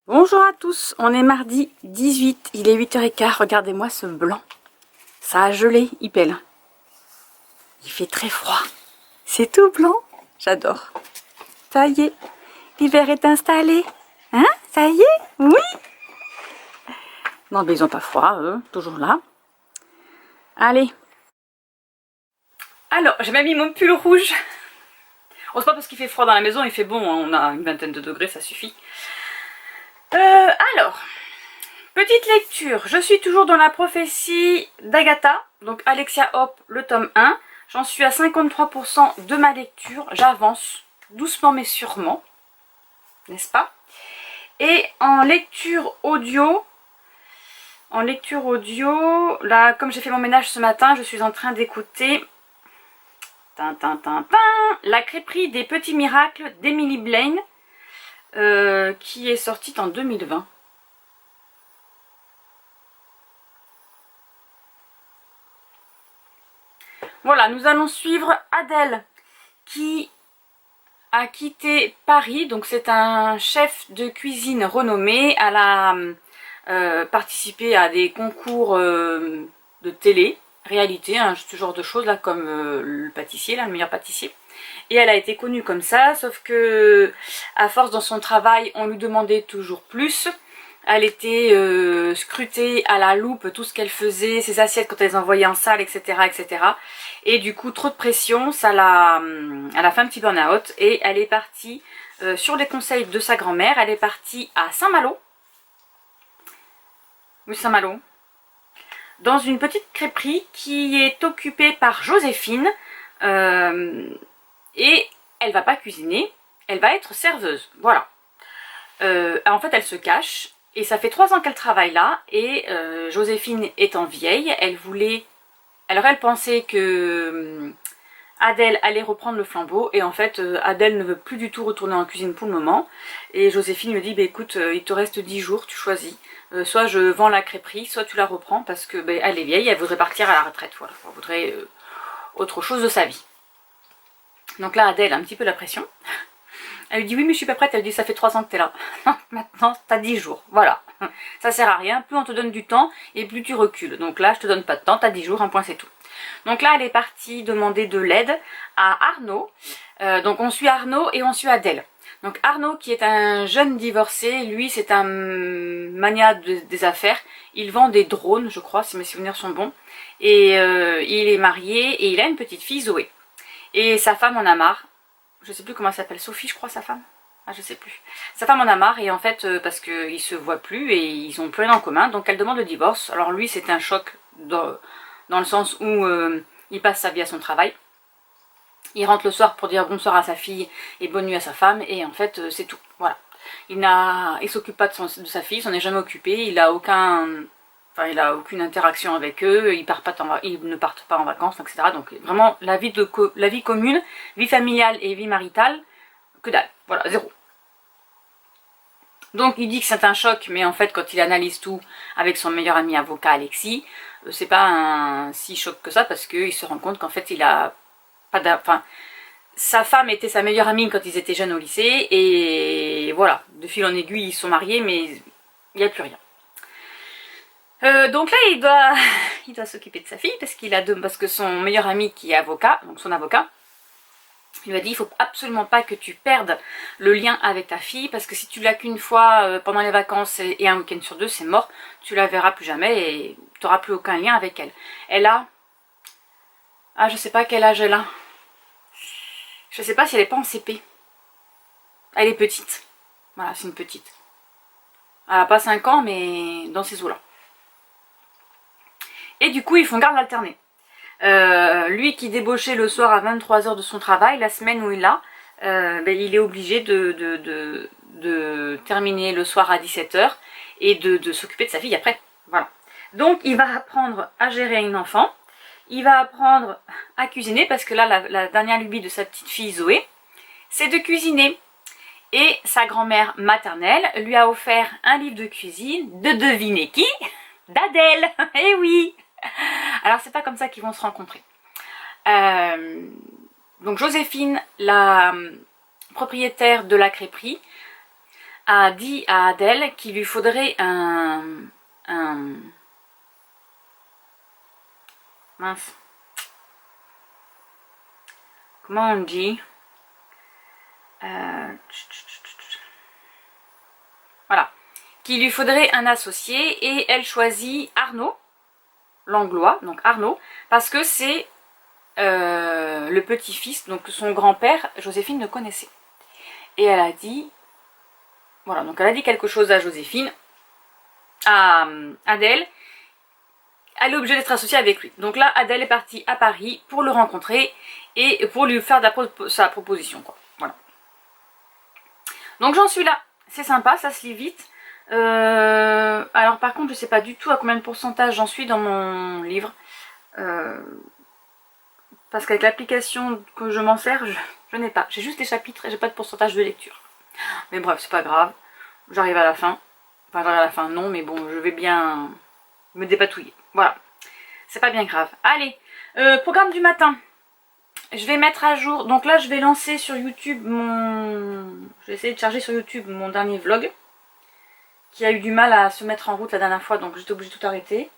Bonjour à tous, on est mardi 18, il est 8h15, regardez-moi ce blanc. Ça a gelé, il pèle. Il fait très froid. C'est tout blanc, j'adore. Ça y est, l'hiver est installé. Hein? Ça y est? Oui? Non mais ils ont pas froid, eux, toujours là. Allez. Alors, j'ai même mis mon pull rouge. Oh, c'est pas parce qu'il fait froid dans la maison, il fait bon, hein, on a une vingtaine de degrés, ça suffit. Alors... Petite lecture, je suis toujours dans la prophétie d'Agatha, donc Alexia Hope, le tome 1. J'en suis à 53% de ma lecture, j'avance doucement mais sûrement, n'est-ce pas? Et en lecture audio, là, comme j'ai fait mon ménage ce matin, je suis en train d'écouter La crêperie des petits miracles d'Emily Blaine, qui est sortie en 2020. Voilà, nous allons suivre Adèle qui a quitté Paris. Donc c'est un chef de cuisine renommé. Elle a participé à des concours de télé, réalité, hein, ce genre de choses là, comme le pâtissier, là, le meilleur pâtissier. Et elle a été connue comme ça, sauf que à force dans son travail, on lui demandait toujours plus. Elle était scrutée à la loupe, tout ce qu'elle faisait, ses assiettes quand elle les envoyait en salle, etc. etc. Et du coup, trop de pression, elle a fait un petit burn-out et elle est partie, sur les conseils de sa grand-mère, elle est partie à Saint-Malo. Oui, Saint-Malo. Dans une petite crêperie qui est occupée par Joséphine. Et elle va pas cuisiner, elle va être serveuse, voilà. En fait, elle se cache. Et ça fait 3 ans qu'elle travaille là, et Joséphine étant vieille, elle pensait que Adèle allait reprendre le flambeau, et en fait, Adèle ne veut plus du tout retourner en cuisine pour le moment, et Joséphine lui dit, bah, écoute, il te reste 10 jours, tu choisis, soit je vends la crêperie, soit tu la reprends, parce que bah, elle est vieille, elle voudrait partir à la retraite, voilà, elle voudrait autre chose de sa vie. Donc là, Adèle a un petit peu la pression. Elle lui dit oui mais je suis pas prête, elle lui dit ça fait 3 ans que t'es là. Maintenant t'as 10 jours, voilà. Ça sert à rien, plus on te donne du temps et plus tu recules. Donc là je te donne pas de temps, t'as 10 jours, un point c'est tout. Donc là elle est partie demander de l'aide à Arnaud. Donc on suit Arnaud et on suit Adèle. Donc Arnaud qui est un jeune divorcé, lui c'est un mania des affaires. Il vend des drones je crois si mes souvenirs sont bons. Et il est marié et il a une petite fille Zoé. Et sa femme en a marre. Je sais plus comment elle s'appelle, Sophie je crois sa femme. Ah je sais plus. Sa femme en a marre et en fait parce qu'ils se voient plus et ils ont plus rien en commun, donc elle demande le divorce. Alors lui c'est un choc dans le sens où il passe sa vie à son travail. Il rentre le soir pour dire bonsoir à sa fille et bonne nuit à sa femme et en fait c'est tout. Voilà. Il s'occupe pas de sa fille, il s'en est jamais occupé, il a aucune interaction avec eux, ils ne partent pas en vacances, etc. Donc vraiment la vie commune, vie familiale et vie maritale, que dalle, voilà, zéro. Donc il dit que c'est un choc, mais en fait quand il analyse tout avec son meilleur ami avocat Alexis, c'est pas un si choc que ça parce qu'il se rend compte qu'en fait il a pas sa femme était sa meilleure amie quand ils étaient jeunes au lycée et voilà, de fil en aiguille ils sont mariés mais il n'y a plus rien. Donc là il doit s'occuper de sa fille parce que son meilleur ami qui est avocat, donc son avocat, il lui a dit il faut absolument pas que tu perdes le lien avec ta fille parce que si tu l'as qu'une fois pendant les vacances et un week-end sur 2 c'est mort, tu la verras plus jamais et tu n'auras plus aucun lien avec elle. Elle a... Ah je sais pas quel âge elle a. Je sais pas si elle est pas en CP. Elle est petite. Voilà c'est une petite. Elle a pas 5 ans mais dans ces eaux là. Et du coup ils font garde alternée. Lui qui débauchait le soir à 23h de son travail, la semaine où il a, il est obligé de terminer le soir à 17h et de s'occuper de sa fille après. Voilà. Donc il va apprendre à gérer une enfant, il va apprendre à cuisiner parce que là la dernière lubie de sa petite fille Zoé, c'est de cuisiner. Et sa grand-mère maternelle lui a offert un livre de cuisine de devinez qui? D'Adèle. Eh oui. Alors c'est pas comme ça qu'ils vont se rencontrer. Donc Joséphine, la propriétaire de la crêperie, a dit à Adèle qu'il lui faudrait mince. Comment on dit voilà. Qu'il lui faudrait un associé et elle choisit Arnaud, l'Anglois, donc Arnaud, parce que c'est le petit-fils, donc son grand-père, Joséphine ne connaissait. Et elle a dit, voilà, donc elle a dit quelque chose à Joséphine, à Adèle, elle est obligée d'être associée avec lui. Donc là, Adèle est partie à Paris pour le rencontrer et pour lui faire sa proposition, quoi. Voilà. Donc j'en suis là. C'est sympa, ça se lit vite. Alors par contre, je sais pas du tout à combien de pourcentage j'en suis dans mon livre. Parce qu'avec l'application que je m'en sers, je n'ai pas. J'ai juste les chapitres et j'ai pas de pourcentage de lecture. Mais bref, c'est pas grave. J'arrive à la fin. Enfin, j'arrive à la fin, non, mais bon, je vais bien me dépatouiller. Voilà. C'est pas bien grave. Allez, programme du matin. Je vais mettre à jour. Donc là, je vais lancer sur YouTube je vais essayer de charger sur YouTube mon dernier vlog. Qui a eu du mal à se mettre en route la dernière fois, donc j'étais obligée de tout arrêter.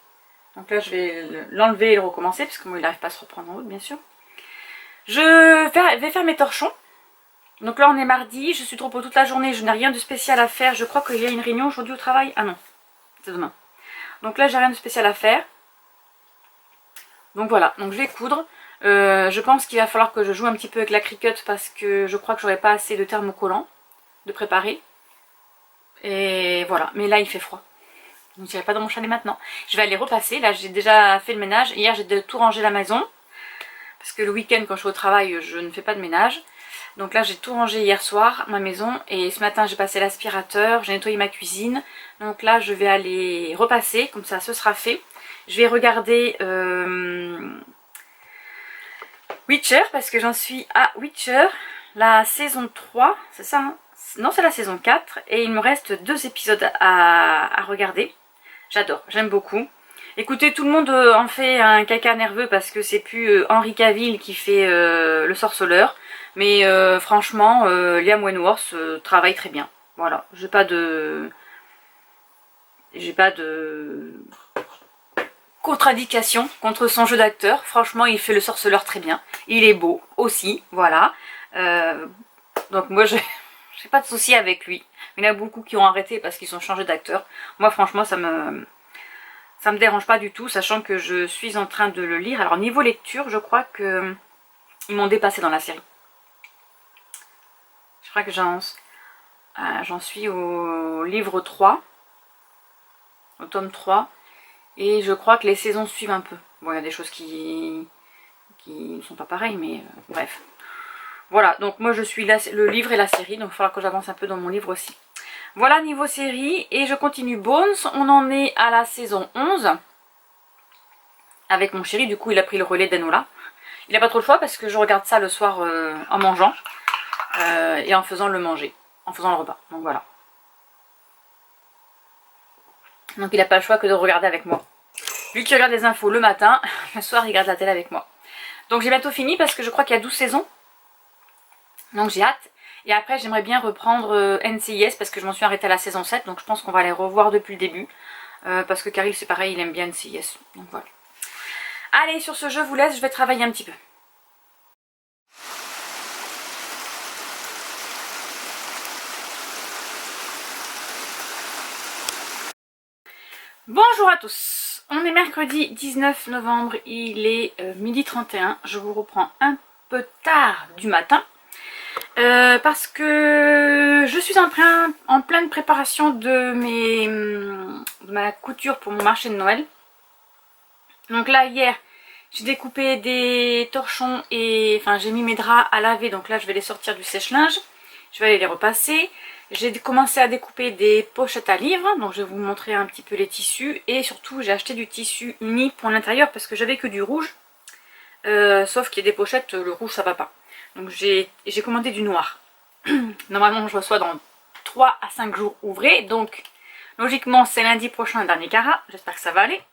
Donc là, je vais l'enlever et le recommencer, parce que moi, il n'arrive pas à se reprendre en route, bien sûr. Je vais faire mes torchons. Donc là, on est mardi, je suis trop pour toute la journée, je n'ai rien de spécial à faire. Je crois qu'il y a une réunion aujourd'hui au travail. Ah non, c'est demain. Donc là, j'ai rien de spécial à faire. Donc voilà, donc je vais coudre. Je pense qu'il va falloir que je joue un petit peu avec la Cricut, parce que je crois que j'aurai pas assez de thermocollants de préparer. Et voilà, mais là, il fait froid. Donc je n'irai pas dans mon chalet maintenant. Je vais aller repasser. Là, j'ai déjà fait le ménage. Hier, j'ai tout rangé la maison. Parce que le week-end, quand je suis au travail, je ne fais pas de ménage. Donc là, j'ai tout rangé hier soir, ma maison. Et ce matin, j'ai passé l'aspirateur. J'ai nettoyé ma cuisine. Donc là, je vais aller repasser. Comme ça, ce sera fait. Je vais regarder Witcher. Parce que j'en suis à Witcher. La saison 3. C'est ça, hein? Non, c'est la saison 4. Et il me reste 2 épisodes à regarder. J'adore, j'aime beaucoup. Écoutez, tout le monde en fait un caca nerveux parce que c'est plus Henry Cavill qui fait le sorceleur. Mais franchement, Liam Wentworth travaille très bien. Voilà, j'ai pas de contre-indication contre son jeu d'acteur. Franchement, il fait le sorceleur très bien. Il est beau aussi, voilà. Donc moi, j'ai pas de souci avec lui. Il y en a beaucoup qui ont arrêté parce qu'ils ont changé d'acteur. Moi, franchement, ça me dérange pas du tout, sachant que je suis en train de le lire. Alors niveau lecture, je crois que ils m'ont dépassé dans la série. Je crois que j'en suis au livre 3, au tome 3, et je crois que les saisons suivent un peu. Bon, il y a des choses qui ne sont pas pareilles, mais bref. Voilà, donc moi je suis le livre et la série, donc il faudra que j'avance un peu dans mon livre aussi. Voilà niveau série, et je continue Bones. On en est à la saison 11 avec mon chéri. Du coup il a pris le relais d'Enola. Il n'a pas trop le choix parce que je regarde ça le soir en mangeant et en faisant le manger, en faisant le repas. Donc voilà. Donc il n'a pas le choix que de regarder avec moi. Lui qui regarde les infos le matin, le soir il regarde la télé avec moi. Donc j'ai bientôt fini parce que je crois qu'il y a 12 saisons. Donc j'ai hâte. Et après j'aimerais bien reprendre NCIS parce que je m'en suis arrêtée à la saison 7. Donc je pense qu'on va les revoir depuis le début. Parce que Caril c'est pareil, il aime bien NCIS. Donc voilà. Allez, sur ce je vous laisse, je vais travailler un petit peu. Bonjour à tous, on est mercredi 19 novembre, il est 12h31, je vous reprends un peu tard du matin parce que je suis en pleine préparation de ma couture pour mon marché de Noël. Donc là hier j'ai découpé des torchons et enfin j'ai mis mes draps à laver, donc là je vais les sortir du sèche-linge, je vais aller les repasser. J'ai commencé à découper des pochettes à livres, donc je vais vous montrer un petit peu les tissus. Et surtout j'ai acheté du tissu uni pour l'intérieur parce que j'avais que du rouge. Sauf qu'il y a des pochettes, le rouge ça va pas. Donc j'ai commandé du noir. Normalement je reçois dans 3 à 5 jours ouvrés. Donc logiquement c'est lundi prochain le dernier carat. J'espère que ça va aller.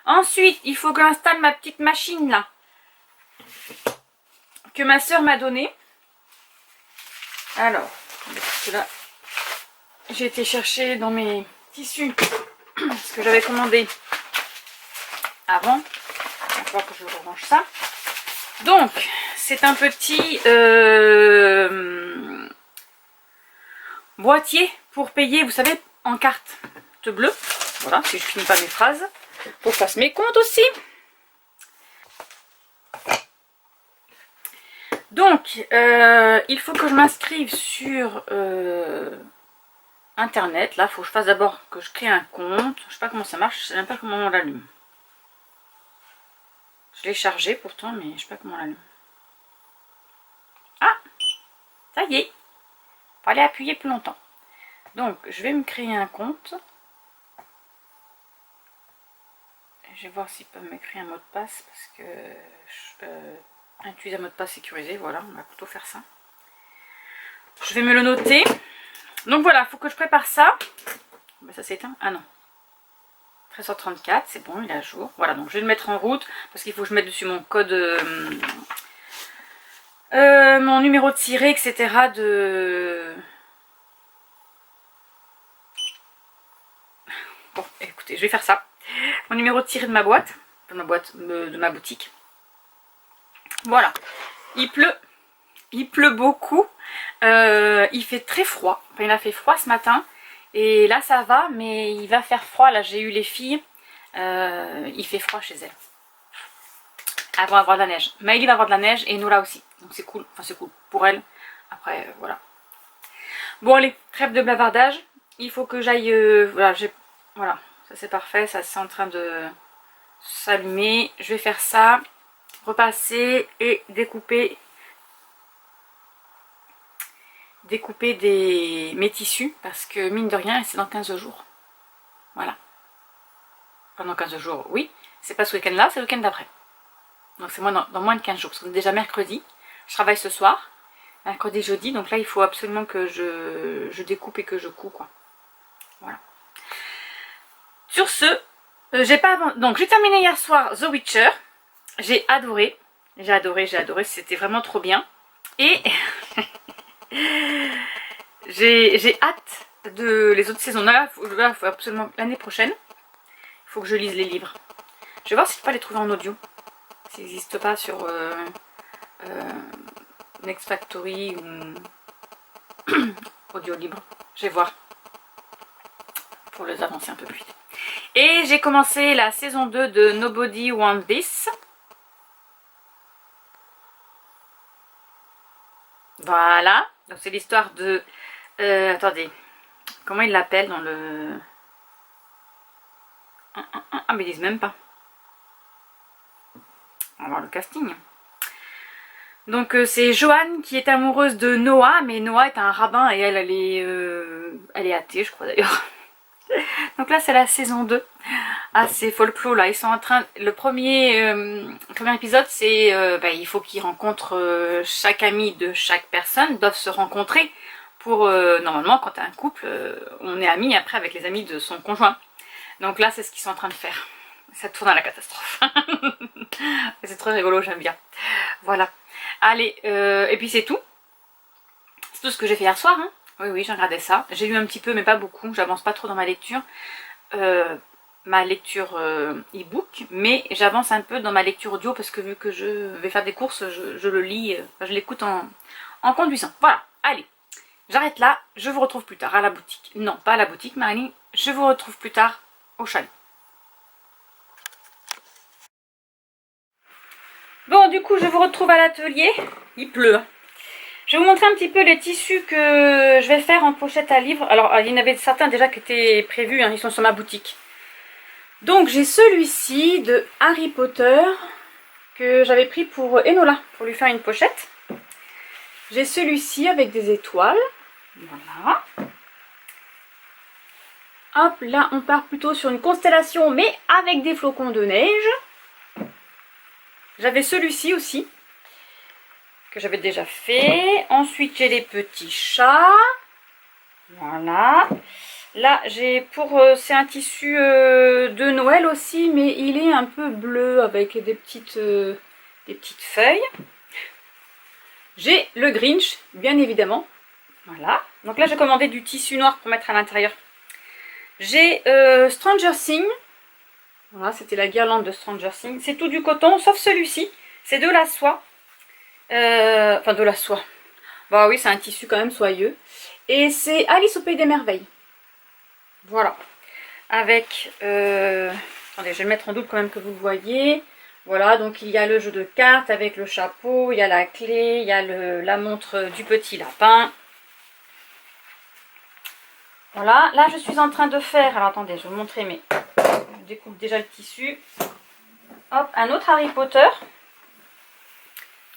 Ensuite il faut que j'installe ma petite machine là. Que ma soeur m'a donnée. Alors, là. j'ai été chercher dans mes tissus ce que j'avais commandé avant. Il va falloir que je rerange ça. Donc, c'est un petit boîtier pour payer, vous savez, en carte bleue. Voilà, si je finis pas mes phrases. Faut que je fasse mes comptes aussi. Donc, il faut que je m'inscrive sur Internet. Là, il faut que je fasse d'abord que je crée un compte. Je sais pas comment ça marche, je sais même pas comment on l'allume. Je l'ai chargé pourtant, mais je sais pas comment on l'allume. Ah, ça y est. Fallait appuyer plus longtemps. Donc, je vais me créer un compte. Je vais voir s'ils peuvent m'écrire un mot de passe parce que utiliser un mot de passe sécurisé. Voilà, on va plutôt faire ça. Je vais me le noter. Donc voilà, il faut que je prépare ça. Ben, ça s'éteint. Ah non. 13h34, c'est bon, il est à jour. Voilà, donc je vais le mettre en route parce qu'il faut que je mette dessus mon code, mon numéro de tiré, etc. Bon, écoutez, je vais faire ça. Mon numéro de tiré de ma boîte, de ma boutique. Voilà, il pleut beaucoup. Il fait très froid. Enfin, il a fait froid ce matin. Et là ça va, mais il va faire froid. Là j'ai eu les filles. Il fait froid chez elles. Elles vont avoir de la neige. Maëlie va avoir de la neige et Nola aussi. Donc c'est cool. Enfin c'est cool pour elle. Après voilà. Bon allez, trêve de bavardage. Il faut que j'aille... voilà, ça c'est parfait. Ça c'est en train de s'allumer. Je vais faire ça. Repasser et découper mes tissus parce que mine de rien c'est dans 15 jours. Voilà. Pendant 15 jours, oui. C'est pas ce week-end là, c'est le week-end d'après. Donc c'est dans moins de 15 jours. Parce qu'on est déjà mercredi. Je travaille ce soir. Mercredi, jeudi. Donc là il faut absolument que je découpe et que je couds quoi. Voilà. Sur ce, donc j'ai terminé hier soir The Witcher. J'ai adoré. J'ai adoré. C'était vraiment trop bien. Et j'ai hâte de les autres saisons. Là, il faut absolument l'année prochaine. Il faut que je lise les livres. Je vais voir si je peux les trouver en audio. S'ils n'existent pas sur Next Factory ou audio libre. Je vais voir. Pour les avancer un peu plus vite. Et j'ai commencé la saison 2 de Nobody Wants This. Voilà. Donc c'est l'histoire de... attendez. Comment ils l'appellent dans le... Ah mais ils disent même pas. On va voir le casting. Donc c'est Joanne qui est amoureuse de Noah. Mais Noah est un rabbin et elle est athée je crois d'ailleurs. Donc là c'est la saison 2. Ah c'est folklore là. Ils sont en train... Le premier épisode c'est... il faut qu'ils rencontrent chaque ami de chaque personne. Doivent se rencontrer. Pour normalement quand t'as un couple on est amis après avec les amis de son conjoint. Donc là c'est ce qu'ils sont en train de faire. Ça tourne à la catastrophe. C'est très rigolo, j'aime bien. Voilà. Allez, et puis c'est tout. C'est tout ce que j'ai fait hier soir. Hein. Oui, j'ai regardé ça. J'ai lu un petit peu, mais pas beaucoup. J'avance pas trop dans ma lecture. Ma lecture e-book. Mais j'avance un peu dans ma lecture audio parce que vu que je vais faire des courses, je le lis, je l'écoute en conduisant. Voilà, allez. J'arrête là. Je vous retrouve plus tard à la boutique. Non, pas à la boutique, Marie. Je vous retrouve plus tard au chalet. Bon, du coup, je vous retrouve à l'atelier. Il pleut. Je vais vous montrer un petit peu les tissus que je vais faire en pochette à livres. Alors, il y en avait certains déjà qui étaient prévus. Hein, ils sont sur ma boutique. Donc, j'ai celui-ci de Harry Potter que j'avais pris pour Enola, pour lui faire une pochette. J'ai celui-ci avec des étoiles. Voilà. Hop, là, on part plutôt sur une constellation, mais avec des flocons de neige. J'avais celui-ci aussi, que j'avais déjà fait. Ensuite, j'ai les petits chats. Voilà. Là, j'ai c'est un tissu de Noël aussi, mais il est un peu bleu avec des petites feuilles. J'ai le Grinch, bien évidemment. Voilà. Donc là, j'ai commandé du tissu noir pour mettre à l'intérieur. J'ai Stranger Things. Voilà, c'était la guirlande de Stranger Things. C'est tout du coton, sauf celui-ci. C'est de la soie. Enfin, de la soie. Bah oui, c'est un tissu quand même soyeux. Et c'est Alice au Pays des Merveilles. Voilà. Avec... attendez, je vais le mettre en double quand même que vous le voyez. Voilà, donc il y a le jeu de cartes avec le chapeau, il y a la clé, il y a la montre du petit lapin. Voilà, là je suis en train de faire... Alors attendez, je vais vous montrer, mais je découpe déjà le tissu. Hop, un autre Harry Potter.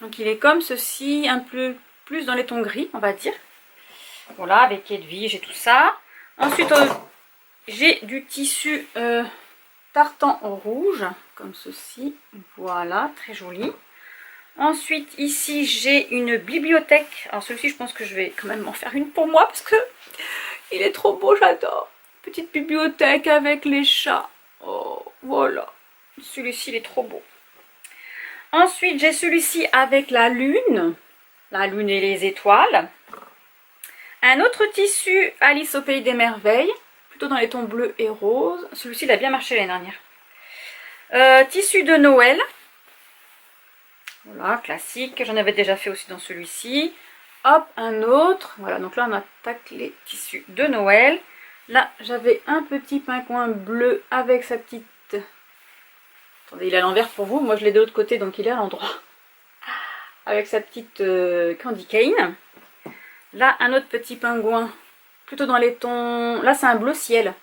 Donc il est comme ceci, un peu plus dans les tons gris, on va dire. Voilà, avec Edwige et tout ça. Ensuite, j'ai du tissu tartan rouge, comme ceci. Voilà, très joli. Ensuite, ici, j'ai une bibliothèque. Alors celui-ci, je pense que je vais quand même m'en faire une pour moi, parce que il est trop beau, j'adore. Petite bibliothèque avec les chats. Oh, voilà. Celui-ci, il est trop beau. Ensuite, j'ai celui-ci avec la lune et les étoiles. Un autre tissu Alice au Pays des Merveilles, plutôt dans les tons bleus et roses. Celui-ci, il a bien marché l'année dernière. Tissu de Noël. Voilà, classique. J'en avais déjà fait aussi dans celui-ci. Hop, un autre. Voilà, donc là, on attaque les tissus de Noël. Là, j'avais un petit pingouin bleu avec sa petite... Attendez, il est à l'envers pour vous. Moi, je l'ai de l'autre côté, donc il est à l'endroit. Avec sa petite candy cane. Là, un autre petit pingouin, plutôt dans les tons... Là, c'est un bleu ciel.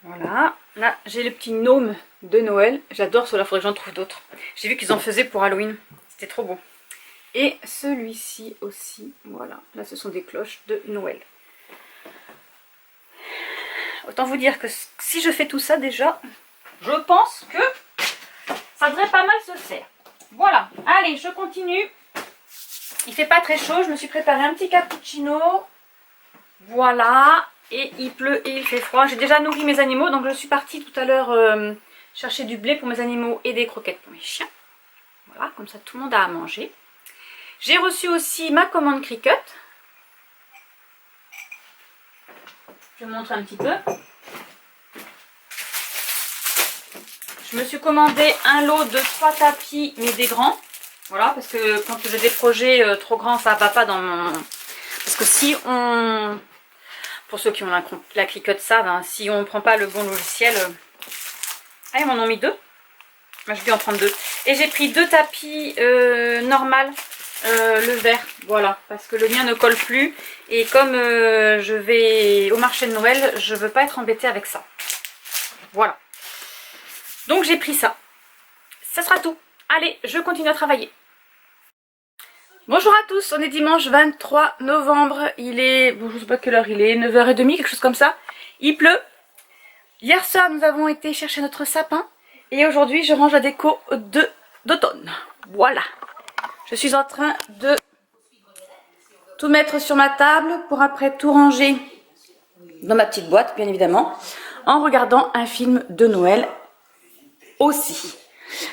Voilà. Là, j'ai le petit gnome de Noël. J'adore cela, il faudrait que j'en trouve d'autres. J'ai vu qu'ils en faisaient pour Halloween. C'était trop beau. Et celui-ci aussi, voilà. Là, ce sont des cloches de Noël. Autant vous dire que si je fais tout ça déjà, je pense que ça devrait pas mal se faire. Voilà. Allez, je continue. Il fait pas très chaud, je me suis préparé un petit cappuccino. Voilà. Et il pleut et il fait froid. J'ai déjà nourri mes animaux, donc je suis partie tout à l'heure chercher du blé pour mes animaux et des croquettes pour mes chiens. Voilà, comme ça tout le monde a à manger. J'ai reçu aussi ma commande Cricut. Je vous montre un petit peu. Je me suis commandé un lot de 3 tapis, mais des grands. Voilà, parce que quand j'ai des projets trop grands, ça va pas dans mon... Parce que si on... Pour ceux qui ont la Cricut savent, hein, si on ne prend pas le bon logiciel... Ah, ils m'en ont mis 2. Moi, je vais en prendre 2. Et j'ai pris 2 tapis normal, le vert. Voilà, parce que le mien ne colle plus. Et comme je vais au marché de Noël, je ne veux pas être embêtée avec ça. Voilà. Donc j'ai pris ça. Ça sera tout. Allez, je continue à travailler. Bonjour à tous, on est dimanche 23 novembre. Il est, bon, je sais pas quelle heure il est, 9h30, quelque chose comme ça. Il pleut. Hier soir, nous avons été chercher notre sapin. Et aujourd'hui, je range la déco d'automne. Voilà. Je suis en train de tout mettre sur ma table pour après tout ranger dans ma petite boîte, bien évidemment, en regardant un film de Noël aussi.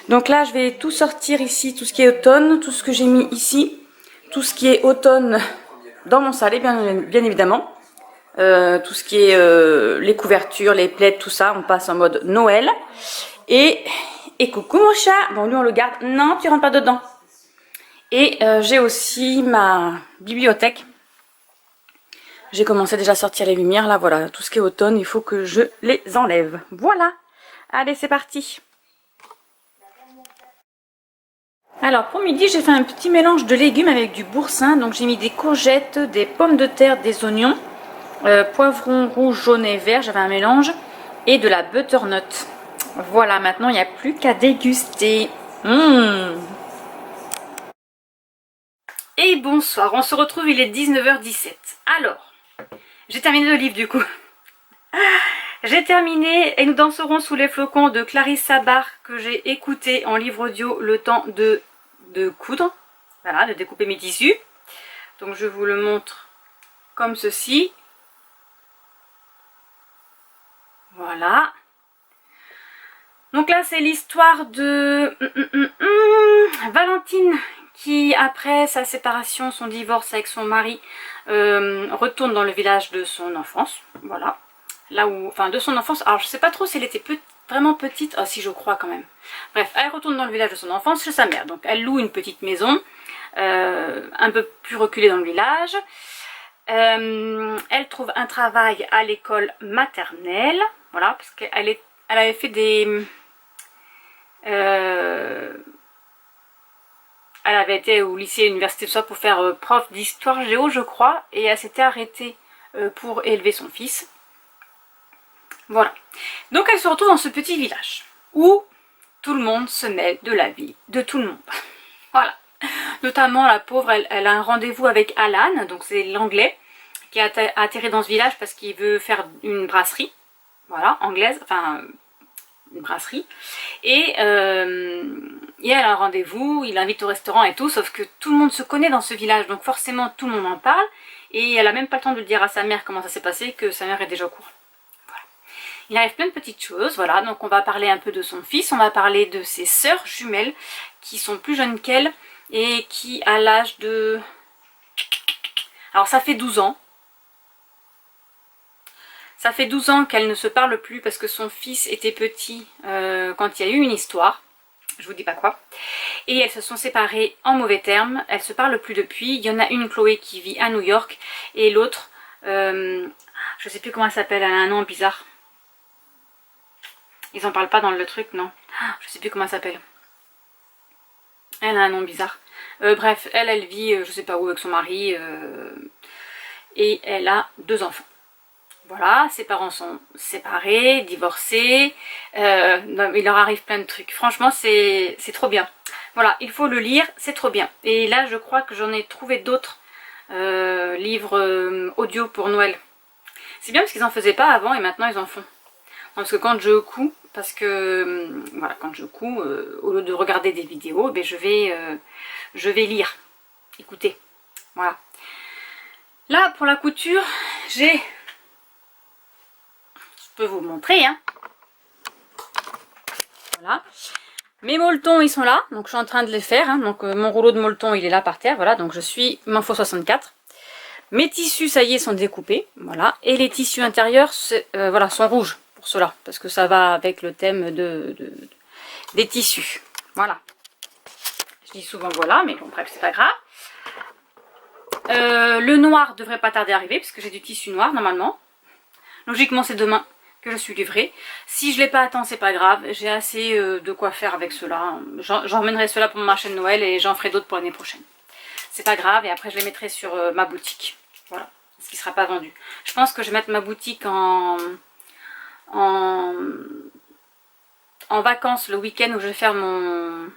Donc là, je vais tout sortir ici, tout ce qui est automne, tout ce que j'ai mis ici, tout ce qui est automne dans mon salé, bien évidemment. Tout ce qui est les couvertures, les plaids, tout ça, on passe en mode Noël. Et coucou mon chat, bon lui on le garde, non tu rentres pas dedans. Et j'ai aussi ma bibliothèque. J'ai commencé déjà à sortir les lumières, là voilà, tout ce qui est automne, il faut que je les enlève. Voilà, allez c'est parti. Alors pour midi j'ai fait un petit mélange de légumes avec du boursin. Donc j'ai mis des courgettes, des pommes de terre, des oignons, poivrons rouge, jaune et vert, j'avais un mélange, et de la butternut. Voilà, maintenant il n'y a plus qu'à déguster. Et bonsoir, on se retrouve, il est 19h17. Alors, j'ai terminé le livre du coup. J'ai terminé Et nous danserons sous les flocons de Clarisse Sabar, que j'ai écouté en livre audio le temps de coudre. Voilà, de découper mes tissus. Donc je vous le montre comme ceci. Voilà. Donc là c'est l'histoire de Valentine qui après sa séparation, son divorce avec son mari, retourne dans le village de son enfance, voilà, là où, enfin de son enfance, alors je sais pas trop si elle était vraiment petite, ah si je crois quand même, bref, elle retourne dans le village de son enfance chez sa mère, donc elle loue une petite maison, un peu plus reculée dans le village, elle trouve un travail à l'école maternelle, voilà, parce qu'elle avait fait des... elle avait été au lycée et à l'université de soi pour faire prof d'histoire géo, je crois, et elle s'était arrêtée pour élever son fils. Voilà. Donc elle se retrouve dans ce petit village où tout le monde se mêle de la vie de tout le monde. Voilà. Notamment la pauvre, elle a un rendez-vous avec Alan, donc c'est l'anglais, qui a atterri dans ce village parce qu'il veut faire une brasserie. Voilà, anglaise, enfin une brasserie. Et elle a un rendez-vous, il l'invite au restaurant et tout, sauf que tout le monde se connaît dans ce village, donc forcément tout le monde en parle, et elle a même pas le temps de le dire à sa mère comment ça s'est passé, que sa mère est déjà au courant. Voilà. Il arrive plein de petites choses, voilà, donc on va parler un peu de son fils, on va parler de ses sœurs jumelles, qui sont plus jeunes qu'elle, et qui à l'âge de... Alors ça fait 12 ans, ça fait 12 ans qu'elle ne se parle plus parce que son fils était petit quand il y a eu une histoire. Je vous dis pas quoi. Et elles se sont séparées en mauvais termes. Elles se parlent plus depuis. Il y en a une, Chloé, qui vit à New York. Et l'autre, je sais plus comment elle s'appelle. Elle a un nom bizarre. Ils en parlent pas dans le truc, non. Je sais plus comment elle s'appelle. Elle a un nom bizarre. Bref, elle vit je sais pas où avec son mari. Et elle a 2 enfants. Voilà, ses parents sont séparés, divorcés, il leur arrive plein de trucs. Franchement, c'est trop bien. Voilà, il faut le lire, c'est trop bien. Et là, je crois que j'en ai trouvé d'autres livres audio pour Noël. C'est bien parce qu'ils en faisaient pas avant et maintenant ils en font. Parce que quand je couds, voilà, quand je couds, au lieu de regarder des vidéos, ben je vais lire, écouter. Voilà. Là, pour la couture, j'ai... Je peux vous le montrer, hein. Voilà. Mes molletons, ils sont là, donc je suis en train de les faire, hein. Donc mon rouleau de molleton, il est là par terre, voilà, donc il m'en faut 64. Mes tissus, ça y est, sont découpés, voilà, et les tissus intérieurs, voilà, sont rouges, pour cela, parce que ça va avec le thème des tissus, voilà. Je dis souvent voilà, mais bon, bref, c'est pas grave. Le noir devrait pas tarder à arriver, parce que j'ai du tissu noir, normalement. Logiquement, c'est demain que je suis livrée. Si je l'ai pas à temps, c'est pas grave. J'ai assez de quoi faire avec cela. J'emmènerai cela pour mon marché de Noël et j'en ferai d'autres pour l'année prochaine. C'est pas grave et après je les mettrai sur ma boutique. Voilà, ce qui sera pas vendu. Je pense que je vais mettre ma boutique en vacances le week-end où je vais faire mon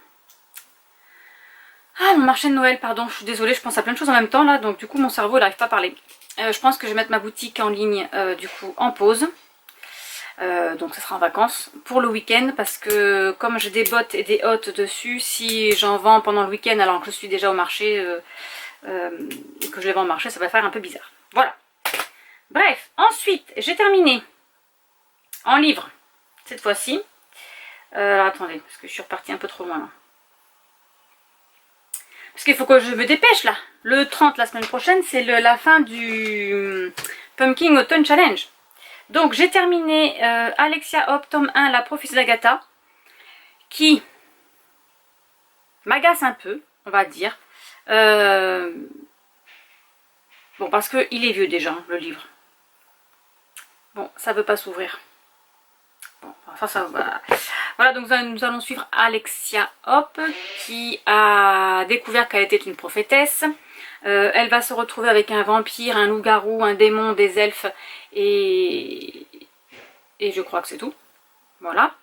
marché de Noël, pardon. Je suis désolée, je pense à plein de choses en même temps là, donc du coup mon cerveau il n'arrive pas à parler. Je pense que je vais mettre ma boutique en ligne du coup en pause. Donc ça sera en vacances pour le week-end parce que comme j'ai des bottes et des hôtes dessus, si j'en vends pendant le week-end alors que je suis déjà au marché et que je les vends au marché, ça va faire un peu bizarre. Voilà. Bref, ensuite j'ai terminé en livre cette fois-ci. Attendez, parce que je suis repartie un peu trop loin là. Parce qu'il faut que je me dépêche là. Le 30 la semaine prochaine, c'est la fin du Pumpkin Autumn Challenge. Donc j'ai terminé Alexia Hop, tome 1, la prophétie d'Agatha, qui m'agace un peu, on va dire. Bon, parce qu'il est vieux déjà, le livre. Bon, ça ne veut pas s'ouvrir. Bon, enfin ça va. Voilà, donc nous allons suivre Alexia Hop, qui a découvert qu'elle était une prophétesse. Elle va se retrouver avec un vampire, un loup-garou, un démon, des elfes et je crois que c'est tout. Voilà.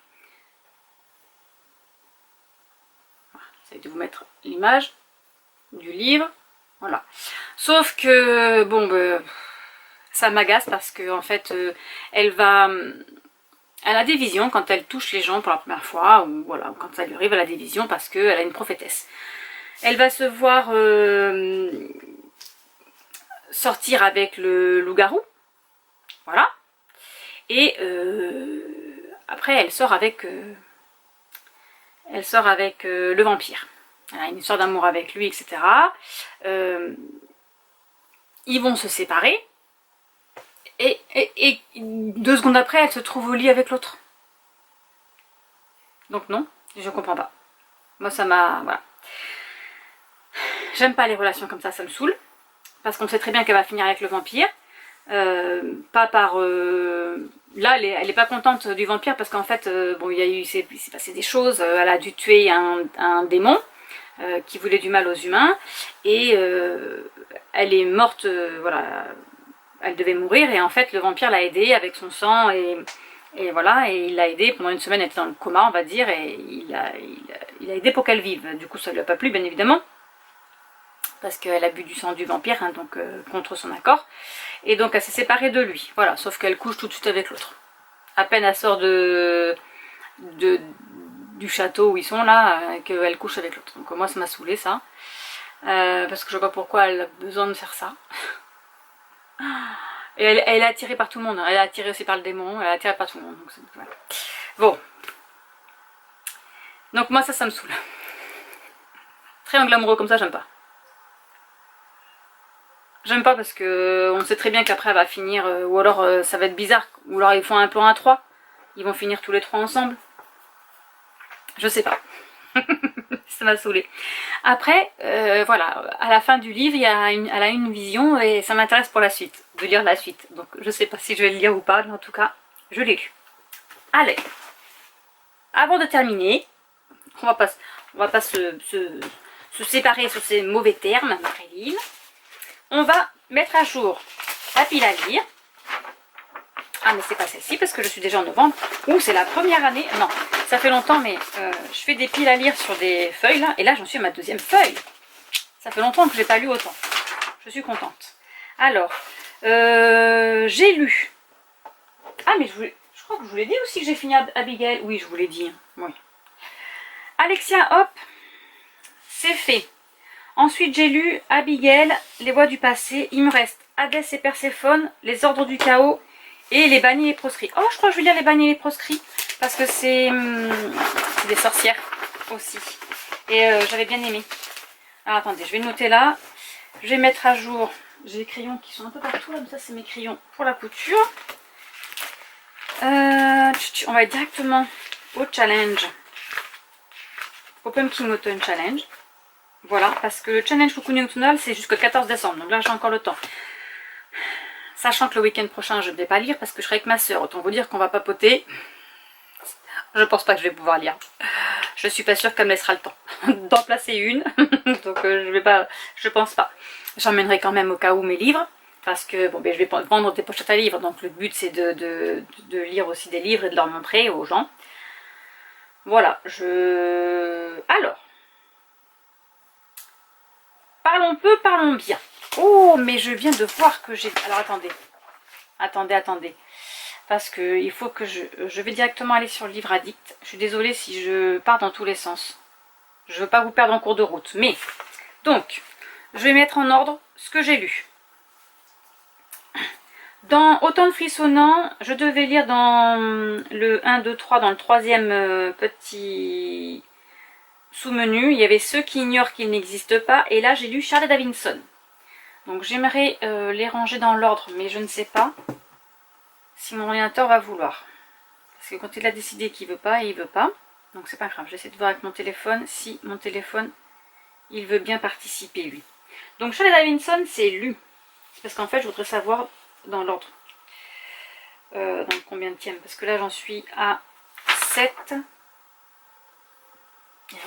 J'essaie de vous mettre l'image du livre. Voilà. Sauf que, bon, ça m'agace parce que en fait, elle a des visions quand elle touche les gens pour la première fois, ou voilà, quand ça lui arrive, elle a des visions parce qu'elle a une prophétesse. Elle va se voir sortir avec le loup-garou, voilà, et après elle sort avec le vampire, Elle a une histoire d'amour avec lui, etc. Ils vont se séparer. Et 2 secondes après, elle se trouve au lit avec l'autre. Donc non, je comprends pas. Moi, ça m'a... Voilà. J'aime pas les relations comme ça me saoule. Parce qu'on sait très bien qu'elle va finir avec le vampire. Pas par... Là, elle est pas contente du vampire parce qu'en fait, bon, il s'est passé des choses. Elle a dû tuer un démon qui voulait du mal aux humains. Et elle est morte, voilà... Elle devait mourir et en fait le vampire l'a aidée avec son sang et voilà, et il l'a aidée pendant une semaine, elle était dans le coma on va dire, et il a aidé pour qu'elle vive. Du coup ça ne lui a pas plu bien évidemment, parce qu'elle a bu du sang du vampire, hein, donc contre son accord, et donc elle s'est séparée de lui, voilà, sauf qu'elle couche tout de suite avec l'autre. À peine elle sort du château où ils sont là, qu'elle couche avec l'autre. Donc moi ça m'a saoulé ça, parce que je vois pas pourquoi elle a besoin de faire ça. Et elle est attirée par tout le monde, elle est attirée aussi par le démon, elle est attirée par tout le monde. Donc voilà. Bon. Donc moi ça me saoule. Triangle amoureux comme ça, j'aime pas. J'aime pas parce que on sait très bien qu'après elle va finir, ou alors ça va être bizarre, ou alors ils font un plan à 3, ils vont finir tous les 3 ensemble. Je sais pas. Ça m'a saoulée. Après, voilà, à la fin du livre, elle a une vision et ça m'intéresse pour la suite, de lire la suite. Donc je sais pas si je vais le lire ou pas, mais en tout cas, je l'ai lu. Allez, avant de terminer, on va pas se séparer sur ces mauvais termes, Marilyn. On va mettre à jour la pile à lire. Ah mais c'est pas celle-ci parce que je suis déjà en novembre. Ouh, c'est la première année. Non, ça fait longtemps mais je fais des piles à lire sur des feuilles là. Et là j'en suis à ma 2e feuille. Ça fait longtemps que j'ai pas lu autant. Je suis contente. Alors, j'ai lu. Ah mais je crois que je vous l'ai dit aussi que j'ai fini Abigail. Oui, je vous l'ai dit. Oui. Alexia, hop, c'est fait. Ensuite j'ai lu Abigail, Les Voix du passé. Il me reste Hadès et Perséphone, Les Ordres du chaos. Et Les Bannis et les proscrits. Oh, je crois que je vais lire Les Bannis et les proscrits. Parce que c'est des sorcières aussi. Et j'avais bien aimé. Alors attendez, je vais noter là. Je vais mettre à jour. J'ai des crayons qui sont un peu partout. Là, mais ça, c'est mes crayons pour la couture. On va être directement au challenge. Au Pumpkin Autumn Challenge. Voilà, parce que le challenge Cocooning Autumnal, c'est jusqu'au 14 décembre. Donc là, j'ai encore le temps. Sachant que le week-end prochain, je ne vais pas lire parce que je serai avec ma soeur. Autant vous dire qu'on va papoter. Je pense pas que je vais pouvoir lire. Je suis pas sûre qu'elle me laissera le temps d'en placer une. Donc je pense pas. J'emmènerai quand même au cas où mes livres. Parce que bon, ben, je vais vendre des pochettes à livres. Donc le but c'est de lire aussi des livres et de leur montrer aux gens. Voilà. Alors. Parlons peu, parlons bien. Oh, mais je viens de voir que j'ai... Alors, attendez. Attendez. Parce que il faut que je vais directement aller sur le livre addict. Je suis désolée si je pars dans tous les sens. Je veux pas vous perdre en cours de route. Mais, donc, je vais mettre en ordre ce que j'ai lu. Dans Automne frissonnant, je devais lire dans le 1, 2, 3, dans le 3e petit... sous-menu, il y avait Ceux qui ignorent qu'ils n'existent pas, et là j'ai lu Charlotte Davidson. Donc j'aimerais les ranger dans l'ordre, mais je ne sais pas si mon ordinateur va vouloir. Parce que quand il a décidé qu'il veut pas, il veut pas. Donc c'est pas grave, j'essaie de voir avec mon téléphone si mon téléphone, il veut bien participer lui. Donc Charlotte Davidson, c'est lu. C'est parce qu'en fait je voudrais savoir dans l'ordre. Dans le combien de tième, parce que là j'en suis à 7.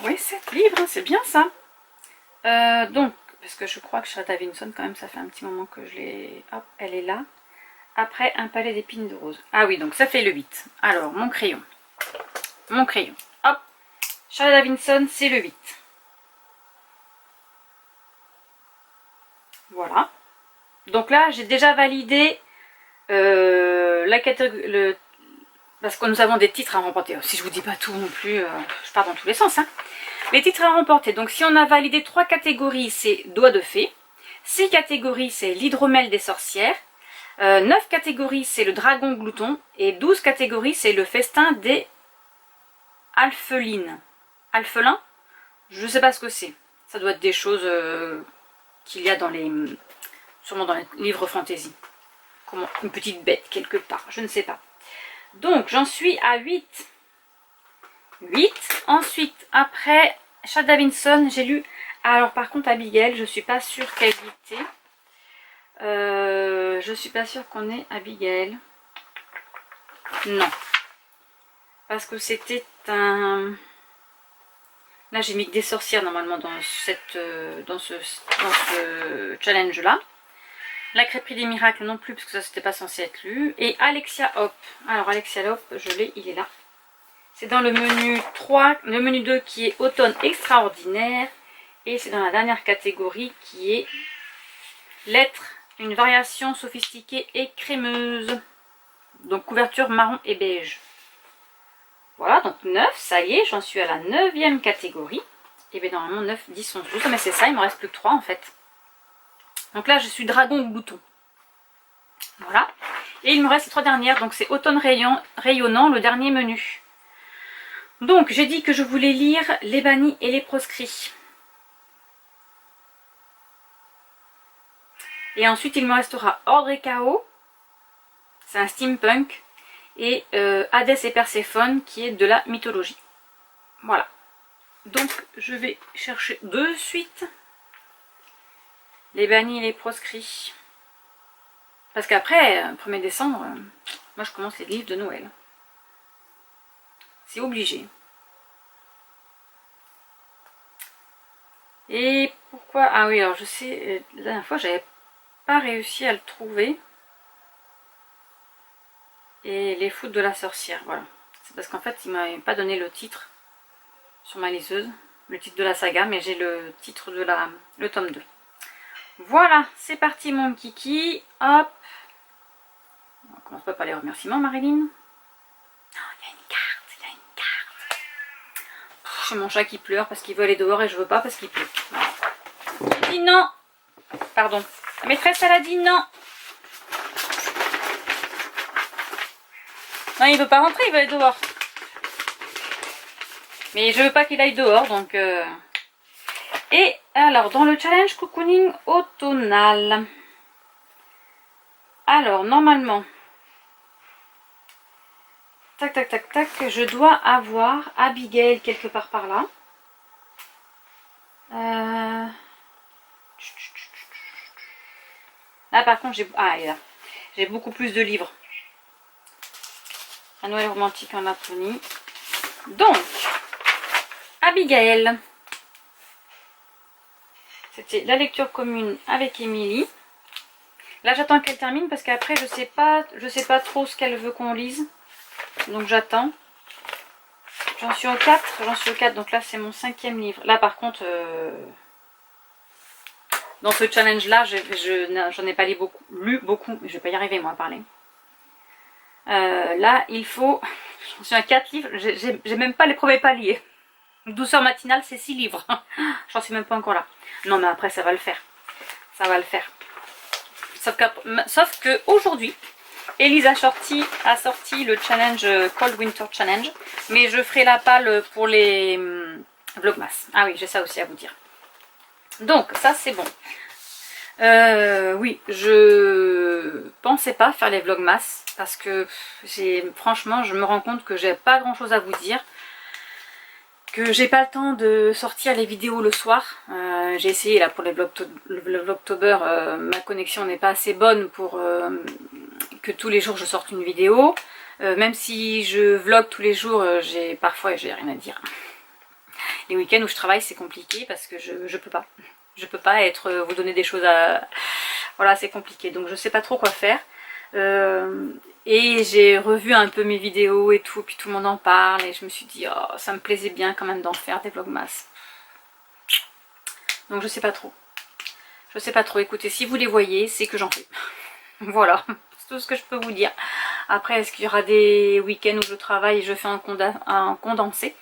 Oui, 7 livres, hein, c'est bien ça. Donc, parce que je crois que Charlotte Davidson, quand même, ça fait un petit moment que je l'ai... Hop, elle est là. Après, Un palais d'épines de rose. Ah oui, donc ça fait le 8. Alors, mon crayon. Hop, Charlotte Davidson, c'est le 8. Voilà. Donc là, j'ai déjà validé la catégorie... Parce que nous avons des titres à remporter. Si je vous dis pas tout non plus, je pars dans tous les sens. Hein. Les titres à remporter. Donc si on a validé 3 catégories, c'est Doigts de fée. 6 catégories, c'est l'hydromel des sorcières. 9 catégories, c'est le dragon glouton. Et 12 catégories, c'est le festin des alphelines. Alphelins. Je sais pas ce que c'est. Ça doit être des choses qu'il y a dans les... sûrement dans les livres fantasy. Comment, une petite bête quelque part, je ne sais pas. Donc j'en suis à 8. 8. Ensuite, après Chad Davidson, j'ai lu... Alors par contre Abigail, je suis pas sûre qu'elle était. Je suis pas sûre qu'on ait Abigail. Non. Parce que c'était un... Là j'ai mis que des sorcières normalement dans ce challenge là. La crêperie des miracles non plus parce que ça c'était pas censé être lu. Et Alexia Hop. Alors Alexia Hop, je l'ai, il est là. C'est dans le menu 3, le menu 2 qui est automne extraordinaire. Et c'est dans la dernière catégorie qui est lettres, une variation sophistiquée et crémeuse. Donc couverture marron et beige. Voilà, donc 9, ça y est, j'en suis à la 9e catégorie. Et bien normalement 9, 10, 11, 12, mais c'est ça, il me reste plus que 3 en fait. Donc là je suis dragon ou bouton. Voilà. Et il me reste les 3 dernières, donc c'est automne rayonnant, le dernier menu. Donc j'ai dit que je voulais lire Les bannis et les proscrits. Et ensuite il me restera Ordre et Chaos. C'est un steampunk. Et Hadès et Perséphone qui est de la mythologie. Voilà. Donc je vais chercher de suite Les bannis et les proscrits. Parce qu'après, 1er décembre, moi je commence les livres de Noël. C'est obligé. Et pourquoi... Ah oui, alors je sais, la dernière fois j'avais pas réussi à le trouver. Et les foudres de la sorcière, voilà. C'est parce qu'en fait il m'avait pas donné le titre sur ma liseuse. Le titre de la saga, mais j'ai le titre de le tome 2. Voilà, c'est parti mon kiki. Hop. On commence pas par les remerciements, Marilyn. Oh, il y a une carte, il y a une carte. J'ai mon chat qui pleure parce qu'il veut aller dehors et je veux pas parce qu'il pleut. Voilà. Il dit non. Pardon. La maîtresse, elle a dit non. Non, il veut pas rentrer, il veut aller dehors. Mais je veux pas qu'il aille dehors, donc... Et alors, dans le challenge cocooning automnal. Alors, normalement... Tac, tac, tac, tac. Je dois avoir Abigail quelque part par là. Là, par contre, j'ai... Ah, elle est là. J'ai beaucoup plus de livres. Un Noël romantique en Laponie. Donc, Abigail. C'était la lecture commune avec Émilie. Là, j'attends qu'elle termine parce qu'après, je sais pas trop ce qu'elle veut qu'on lise. Donc, j'attends. J'en suis au 4. Donc là, c'est mon 5e livre. Là, par contre, dans ce challenge-là, j'en ai pas lu beaucoup. Mais je vais pas y arriver, moi, à parler. Là, il faut... J'en suis à 4 livres. J'ai même pas les premiers paliers. Douceur matinale, c'est 6 livres. J'en suis même pas encore là. Non, mais après, ça va le faire. Ça va le faire. Sauf que aujourd'hui, Elise a sorti le challenge Cold Winter Challenge. Mais je ferai la palle pour les Vlogmas. Ah oui, j'ai ça aussi à vous dire. Donc, ça, c'est bon. Oui, je pensais pas faire les Vlogmas. Parce que, franchement, je me rends compte que j'ai pas grand chose à vous dire. Que j'ai pas le temps de sortir les vidéos le soir. J'ai essayé là pour le Vlogtober, ma connexion n'est pas assez bonne pour que tous les jours je sorte une vidéo. Même si je vlog tous les jours, parfois j'ai rien à dire. Les week-ends où je travaille c'est compliqué parce que je peux pas. Je peux pas vous donner des choses à... Voilà, c'est compliqué. Donc je sais pas trop quoi faire. Et j'ai revu un peu mes vidéos et tout, puis tout le monde en parle et je me suis dit oh, ça me plaisait bien quand même d'en faire des vlogmas. Donc je sais pas trop. Je sais pas trop, écoutez, si vous les voyez, c'est que j'en fais. Voilà, c'est tout ce que je peux vous dire. Après, est-ce qu'il y aura des week-ends où je travaille et je fais un condensé,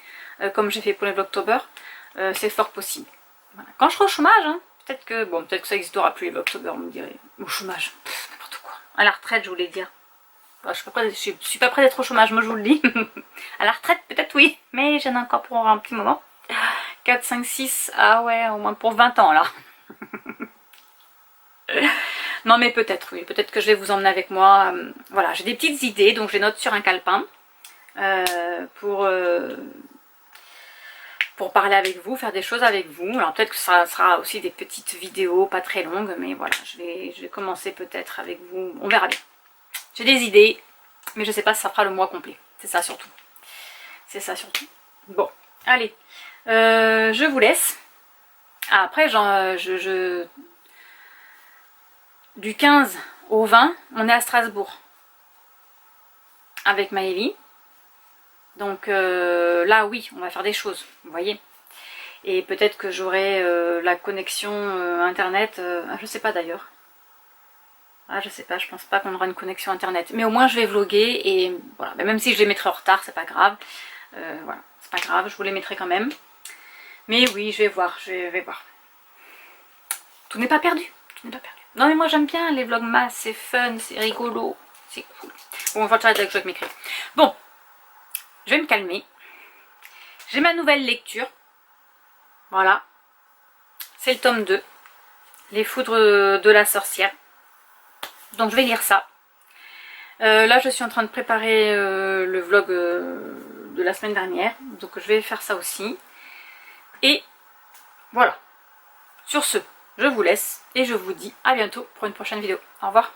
comme j'ai fait pour les Vlogtober, c'est fort possible. Voilà. Quand je serai au chômage, hein, peut-être que ça n'existera plus les Vlogtober, on me dirait. Au chômage, n'importe quoi. À la retraite, je voulais dire. Je suis pas prête d'être au chômage, moi je vous le dis. À la retraite, peut-être oui, mais j'en ai encore pour un petit moment. 4, 5, 6, ah ouais, au moins pour 20 ans là. Non mais peut-être, oui, peut-être que je vais vous emmener avec moi. Voilà, j'ai des petites idées, donc je les note sur un calepin pour parler avec vous, faire des choses avec vous. Alors peut-être que ça sera aussi des petites vidéos, pas très longues, mais voilà, je vais commencer peut-être avec vous, on verra bien. J'ai des idées, mais je sais pas si ça fera le mois complet, c'est ça surtout. C'est ça surtout. Bon, allez, je vous laisse. Ah, après, du 15 au 20, on est à Strasbourg avec Maëlie. Donc là, oui, on va faire des choses, vous voyez. Et peut-être que j'aurai la connexion internet, je sais pas d'ailleurs. Ah, je sais pas, je pense pas qu'on aura une connexion internet. Mais au moins, je vais vlogger et voilà. Même si je les mettrai en retard, c'est pas grave. Voilà, c'est pas grave, je vous les mettrai quand même. Mais oui, je vais voir. Tout n'est pas perdu, tout n'est pas perdu. Non mais moi j'aime bien les vlogmas, c'est fun, c'est rigolo, c'est cool. Bon, on va faire avec mes crayons. Bon, je vais me calmer. J'ai ma nouvelle lecture. Voilà. C'est le tome 2. Les foudres de la sorcière. Donc je vais lire ça. Là je suis en train de préparer le vlog de la semaine dernière. Donc je vais faire ça aussi. Et voilà. Sur ce, je vous laisse et je vous dis à bientôt pour une prochaine vidéo. Au revoir.